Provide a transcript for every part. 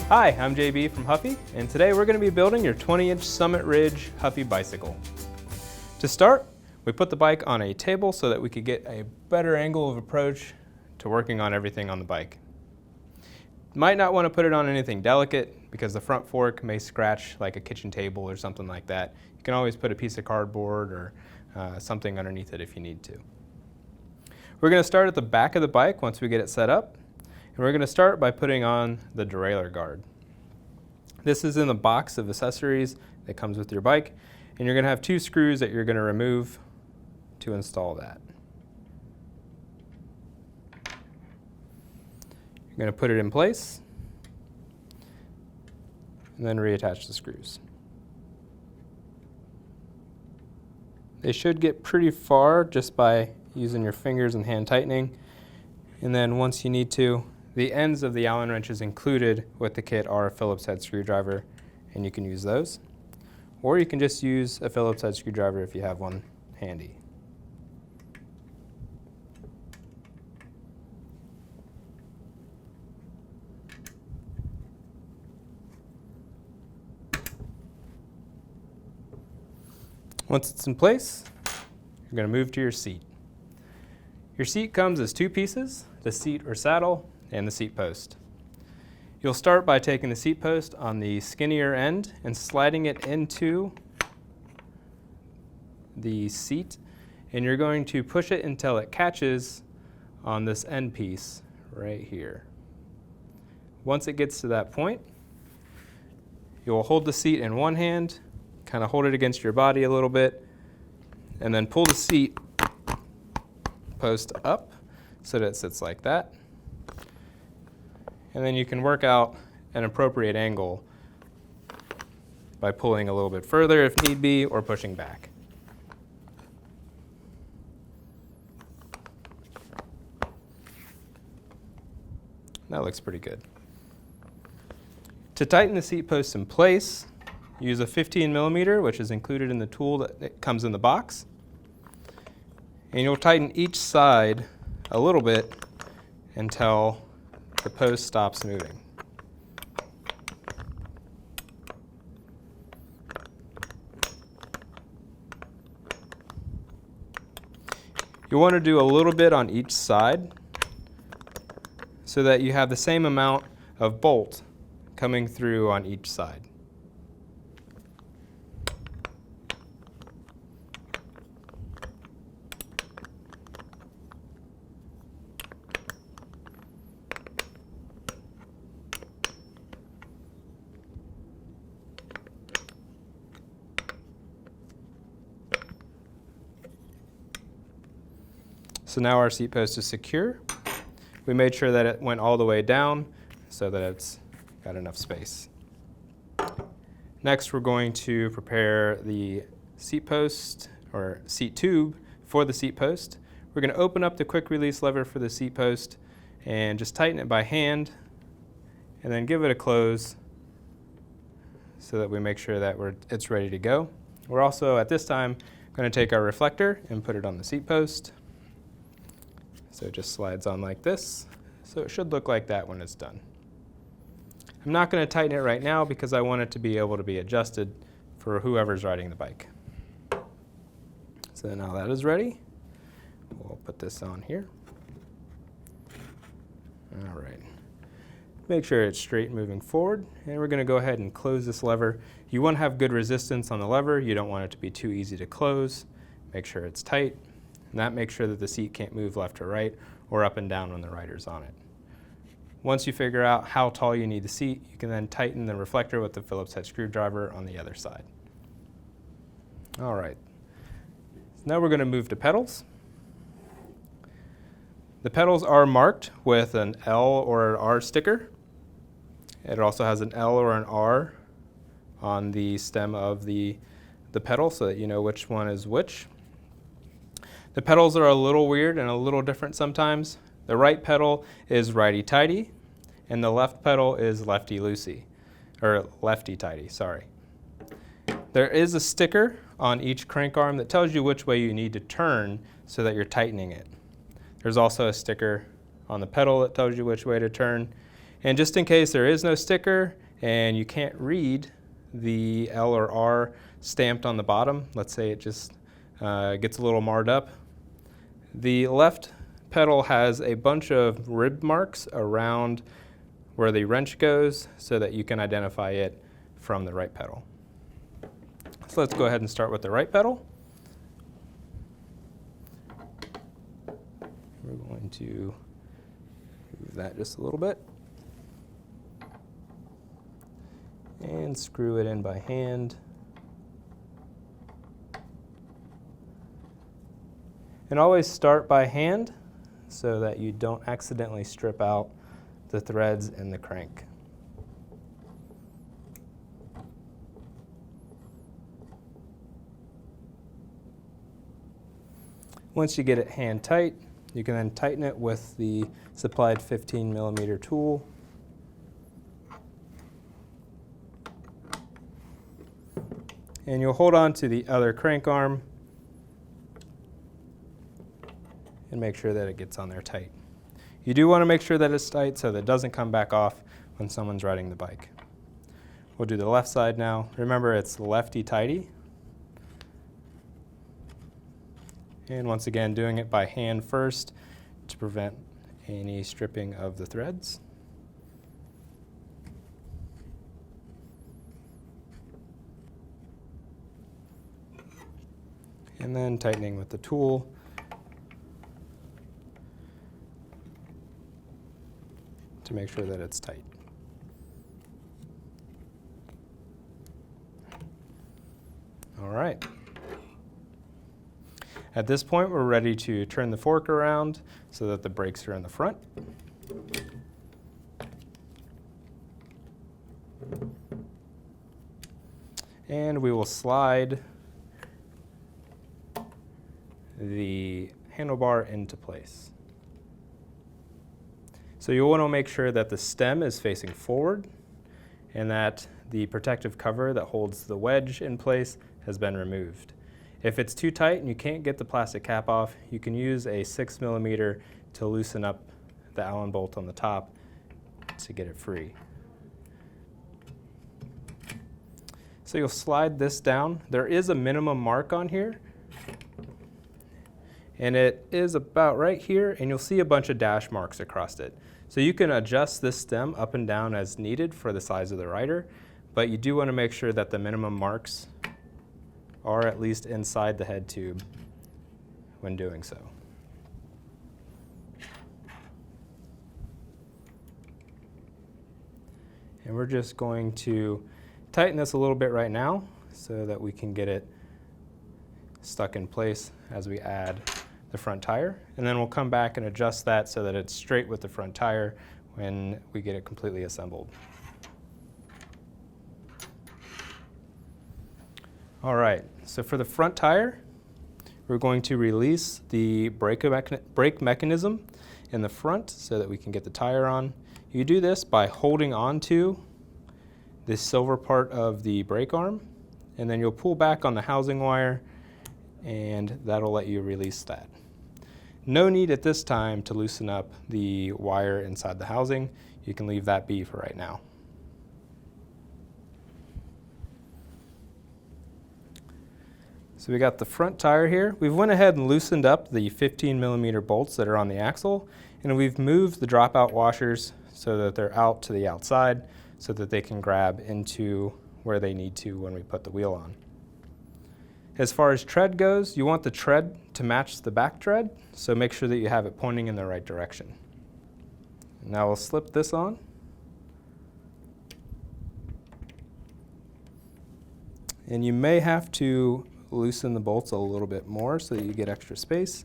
Hi, I'm JB from Huffy, and today we're going to be building your 20-inch Summit Ridge Huffy bicycle. To start, we put the bike on a table so that we could get a better angle of approach to working on everything on the bike. You might not want to put it on anything delicate because the front fork may scratch like a kitchen table or something like that. You can always put a piece of cardboard or something underneath it if you need to. We're going to start at the back of the bike once we get it set up. And we're going to start by putting on the derailleur guard. This is in the box of accessories that comes with your bike, and you're going to have 2 screws that you're going to remove to install that. You're going to put it in place and then reattach the screws. They should get pretty far just by using your fingers and hand tightening, and then once you need to, the ends of the Allen wrenches included with the kit are a Phillips head screwdriver, and you can use those. Or you can just use a Phillips head screwdriver if you have one handy. Once it's in place, you're going to move to your seat. Your seat comes as 2 pieces, the seat or saddle and the seat post. You'll start by taking the seat post on the skinnier end and sliding it into the seat, and you're going to push it until it catches on this end piece right here. Once it gets to that point, you'll hold the seat in one hand, kind of hold it against your body a little bit, and then pull the seat post up so that it sits like that. And then you can work out an appropriate angle by pulling a little bit further if need be, or pushing back. That looks pretty good. To tighten the seat post in place, use a 15mm, which is included in the tool that comes in the box. And you'll tighten each side a little bit until the post stops moving. You want to do a little bit on each side so that you have the same amount of bolt coming through on each side. So now our seat post is secure. We made sure that it went all the way down so that it's got enough space. Next, we're going to prepare the seat post or seat tube for the seat post. We're going to open up the quick release lever for the seat post and just tighten it by hand and then give it a close so that we make sure that it's ready to go. We're also at this time going to take our reflector and put it on the seat post. So it just slides on like this. So it should look like that when it's done. I'm not going to tighten it right now because I want it to be able to be adjusted for whoever's riding the bike. So now that is ready. We'll put this on here. All right. Make sure it's straight moving forward, and we're going to go ahead and close this lever. You want to have good resistance on the lever. You don't want it to be too easy to close. Make sure it's tight. And that makes sure that the seat can't move left or right or up and down when the rider's on it. Once you figure out how tall you need the seat, you can then tighten the reflector with the Phillips head screwdriver on the other side. All right. So now we're going to move to pedals. The pedals are marked with an L or an R sticker. It also has an L or an R on the stem of the pedal so that you know which one is which. The pedals are a little weird and a little different sometimes. The right pedal is righty-tighty, and the left pedal is lefty-loosey, or lefty-tighty, sorry. There is a sticker on each crank arm that tells you which way you need to turn so that you're tightening it. There's also a sticker on the pedal that tells you which way to turn, And just in case there is no sticker and you can't read the L or R stamped on the bottom, let's say it just gets a little marred up, the left pedal has a bunch of rib marks around where the wrench goes so that you can identify it from the right pedal. So let's go ahead and start with the right pedal. We're going to move that just a little bit and screw it in by hand. And always start by hand so that you don't accidentally strip out the threads in the crank. Once you get it hand tight, you can then tighten it with the supplied 15mm tool. And you'll hold on to the other crank arm and make sure that it gets on there tight. You do want to make sure that it's tight so that it doesn't come back off when someone's riding the bike. We'll do the left side now. Remember, it's lefty-tighty. And once again, doing it by hand first to prevent any stripping of the threads. And then tightening with the tool. To make sure that it's tight. All right. At this point, we're ready to turn the fork around so that the brakes are in the front. And we will slide the handlebar into place. So you'll want to make sure that the stem is facing forward and that the protective cover that holds the wedge in place has been removed. If it's too tight and you can't get the plastic cap off, you can use a 6mm to loosen up the Allen bolt on the top to get it free. So you'll slide this down. There is a minimum mark on here, and it is about right here, and you'll see a bunch of dash marks across it. So you can adjust this stem up and down as needed for the size of the rider, but you do want to make sure that the minimum marks are at least inside the head tube when doing so. And we're just going to tighten this a little bit right now so that we can get it stuck in place as we add the front tire, and then we'll come back and adjust that so that it's straight with the front tire when we get it completely assembled. All right, so for the front tire, we're going to release the brake mechanism in the front so that we can get the tire on. You do this by holding on to the silver part of the brake arm, and then you'll pull back on the housing wire, and that'll let you release that. No need at this time to loosen up the wire inside the housing. You can leave that be for right now. So we got the front tire here. We've went ahead and loosened up the 15mm bolts that are on the axle, and we've moved the dropout washers so that they're out to the outside so that they can grab into where they need to when we put the wheel on. As far as tread goes, you want the tread to match the back tread, so make sure that you have it pointing in the right direction. Now we'll slip this on. And you may have to loosen the bolts a little bit more so that you get extra space.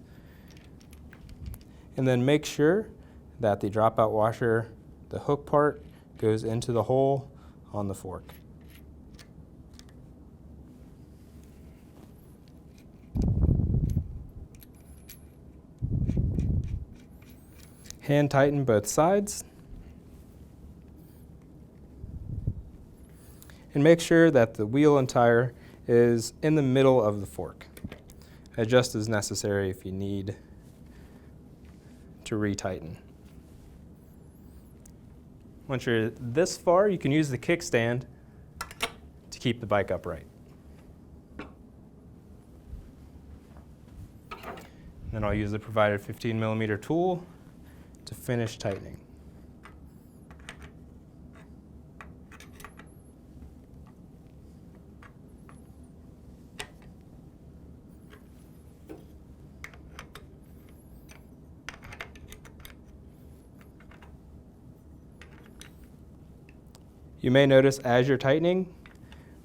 And then make sure that the dropout washer, the hook part, goes into the hole on the fork. Hand tighten both sides. And make sure that the wheel and tire is in the middle of the fork. Adjust as necessary if you need to retighten. Once you're this far, you can use the kickstand to keep the bike upright. Then I'll use the provided 15mm tool to finish tightening. You may notice as you're tightening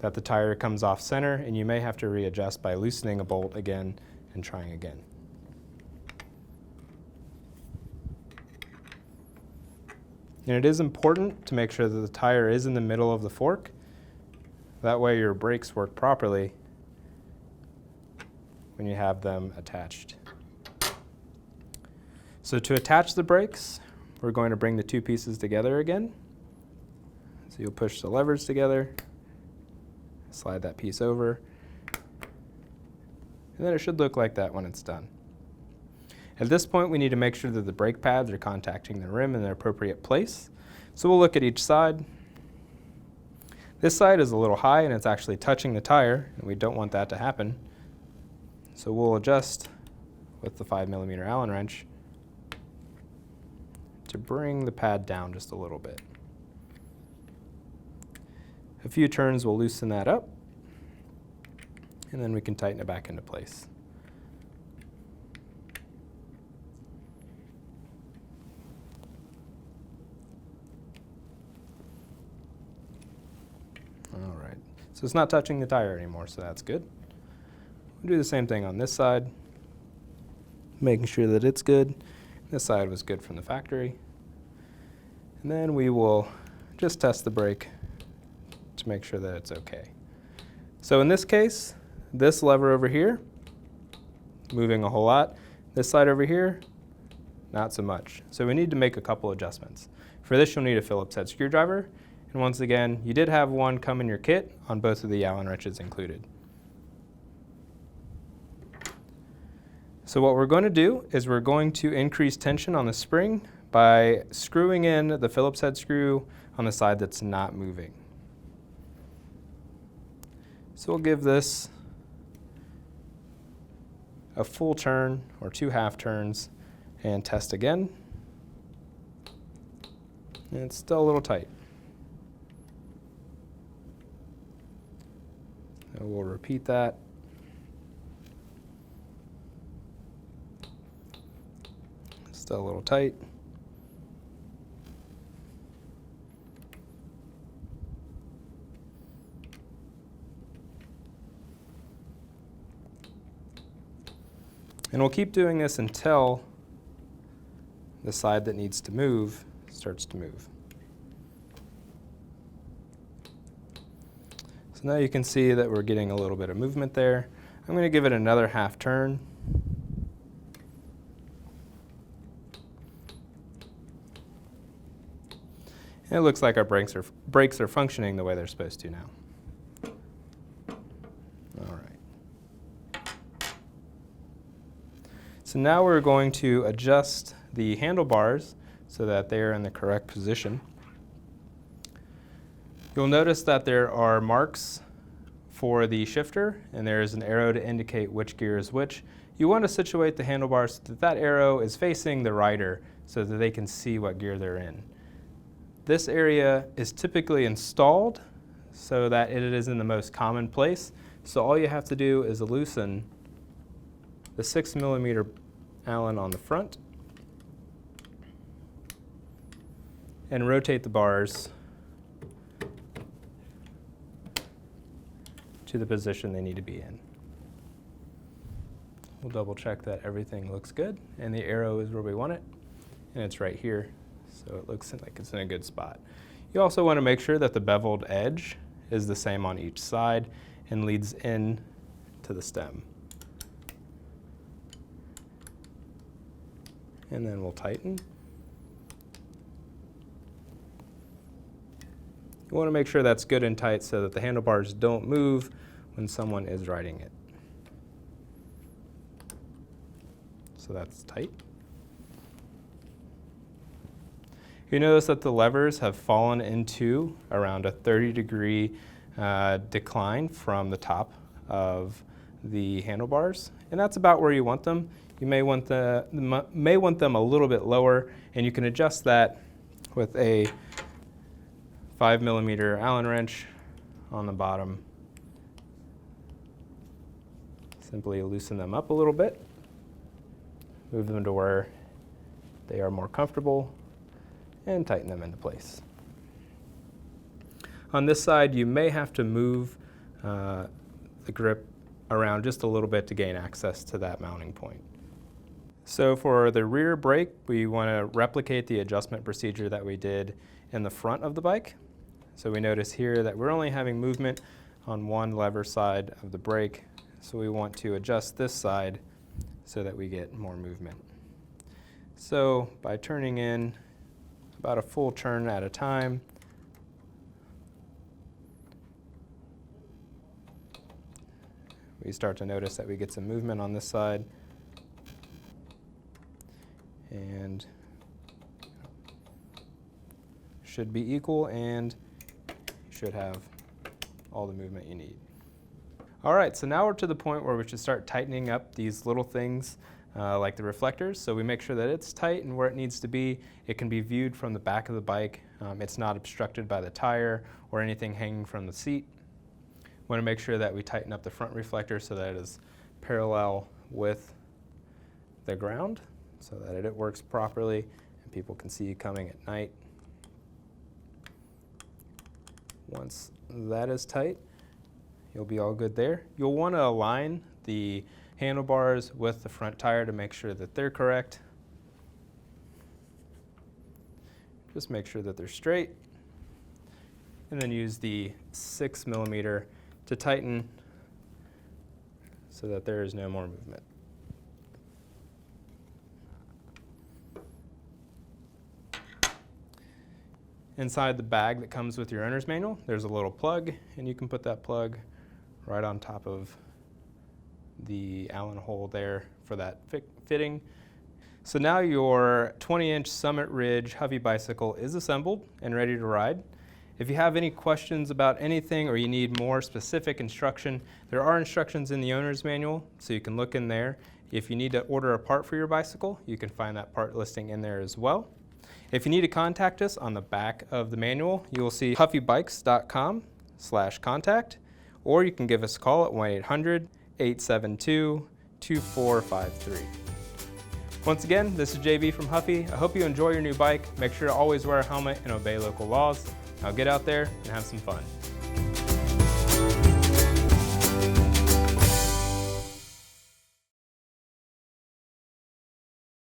that the tire comes off center, and you may have to readjust by loosening a bolt again and trying again. And it is important to make sure that the tire is in the middle of the fork. That way your brakes work properly when you have them attached. So to attach the brakes, we're going to bring the two pieces together again. So you'll push the levers together, slide that piece over, and then it should look like that when it's done. At this point, we need to make sure that the brake pads are contacting the rim in their appropriate place. So we'll look at each side. This side is a little high and it's actually touching the tire, and we don't want that to happen. So we'll adjust with the 5mm Allen wrench to bring the pad down just a little bit. A few turns will loosen that up, and then we can tighten it back into place. All right, so it's not touching the tire anymore, so that's good. We'll do the same thing on this side, making sure that it's good. This side was good from the factory. And then we will just test the brake to make sure that it's okay. So in this case, this lever over here, moving a whole lot. This side over here, not so much. So we need to make a couple adjustments. For this, you'll need a Phillips head screwdriver. And once again, you did have one come in your kit on both of the Allen wrenches included. So what we're going to do is we're going to increase tension on the spring by screwing in the Phillips head screw on the side that's not moving. So we'll give this a full turn or 2 half turns and test again. And it's still a little tight. So we'll repeat that. Still a little tight. And we'll keep doing this until the side that needs to move starts to move. So now you can see that we're getting a little bit of movement there. I'm going to give it another half turn. And it looks like our brakes are functioning the way they're supposed to now. All right. So now we're going to adjust the handlebars so that they are in the correct position. You'll notice that there are marks for the shifter, and there is an arrow to indicate which gear is which. You want to situate the handlebars so that that arrow is facing the rider so that they can see what gear they're in. This area is typically installed so that it is in the most common place. So all you have to do is loosen the 6mm Allen on the front and rotate the bars to the position they need to be in. We'll double check that everything looks good and the arrow is where we want it, and it's right here, so it looks like it's in a good spot. You also want to make sure that the beveled edge is the same on each side and leads in to the stem. And then we'll tighten. You want to make sure that's good and tight so that the handlebars don't move when someone is riding it. So that's tight. You notice that the levers have fallen into around a 30-degree decline from the top of the handlebars, and that's about where you want them. You may want them a little bit lower, and you can adjust that with a 5mm Allen wrench on the bottom. Simply loosen them up a little bit, move them to where they are more comfortable, and tighten them into place. On this side, you may have to move the grip around just a little bit to gain access to that mounting point. So for the rear brake, we want to replicate the adjustment procedure that we did in the front of the bike. So we notice here that we're only having movement on one lever side of the brake, so we want to adjust this side so that we get more movement. So by turning in about a full turn at a time, we start to notice that we get some movement on this side, and should be equal, and you should have all the movement you need. All right, so now we're to the point where we should start tightening up these little things like the reflectors. So we make sure that it's tight and where it needs to be. It can be viewed from the back of the bike. It's not obstructed by the tire or anything hanging from the seat. We want to make sure that we tighten up the front reflector so that it is parallel with the ground, so that it works properly and people can see you coming at night. Once that is tight, you'll be all good there. You'll want to align the handlebars with the front tire to make sure that they're correct. Just make sure that they're straight, and then use the 6mm to tighten so that there is no more movement. Inside the bag that comes with your owner's manual, there's a little plug, and you can put that plug right on top of the Allen hole there for that fitting. So now your 20-inch Summit Ridge Huffy bicycle is assembled and ready to ride. If you have any questions about anything or you need more specific instruction, there are instructions in the owner's manual, so you can look in there. If you need to order a part for your bicycle, you can find that part listing in there as well. If you need to contact us, on the back of the manual, you will see huffybikes.com/contact, or you can give us a call at 1-800-872-2453. Once again, this is JB from Huffy. I hope you enjoy your new bike. Make sure to always wear a helmet and obey local laws. Now get out there and have some fun.